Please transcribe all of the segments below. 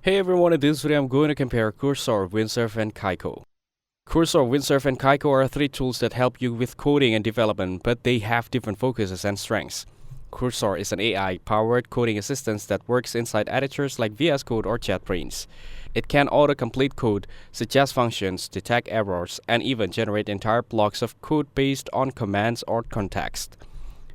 Hey everyone, in this video I'm going to compare Cursor, Windsurf and Kiko. Cursor, Windsurf and Kiko are three tools that help you with coding and development, but they have different focuses and strengths. Cursor is an AI-powered coding assistant that works inside editors like VS Code or JetBrains. It can auto-complete code, suggest functions, detect errors, and even generate entire blocks of code based on commands or context.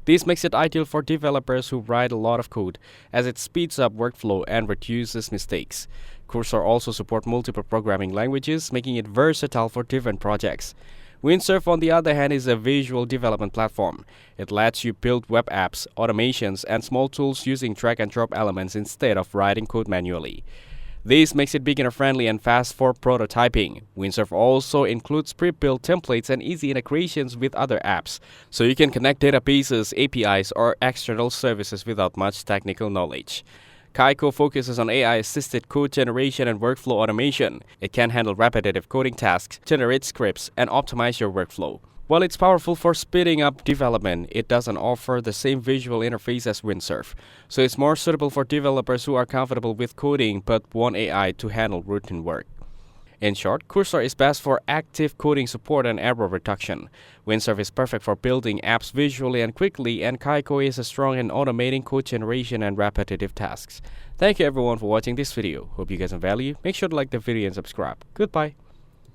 This makes it ideal for developers who write a lot of code, as it speeds up workflow and reduces mistakes. Cursor also supports multiple programming languages, making it versatile for different projects. Windsurf, on the other hand, is a visual development platform. It lets you build web apps, automations, and small tools using drag-and-drop elements instead of writing code manually. This makes it beginner-friendly and fast for prototyping. Windsurf also includes pre-built templates and easy integrations with other apps, so you can connect databases, APIs, or external services without much technical knowledge. Kiko focuses on AI-assisted code generation and workflow automation. It can handle repetitive coding tasks, generate scripts, and optimize your workflow. While it's powerful for speeding up development, it doesn't offer the same visual interface as Windsurf, so it's more suitable for developers who are comfortable with coding but want AI to handle routine work. In short, Cursor is best for active coding support and error reduction. Windsurf is perfect for building apps visually and quickly, and Kiko is strong in automating code generation and repetitive tasks. Thank you everyone for watching this video. Hope you guys found value. Make sure to like the video and subscribe. Goodbye.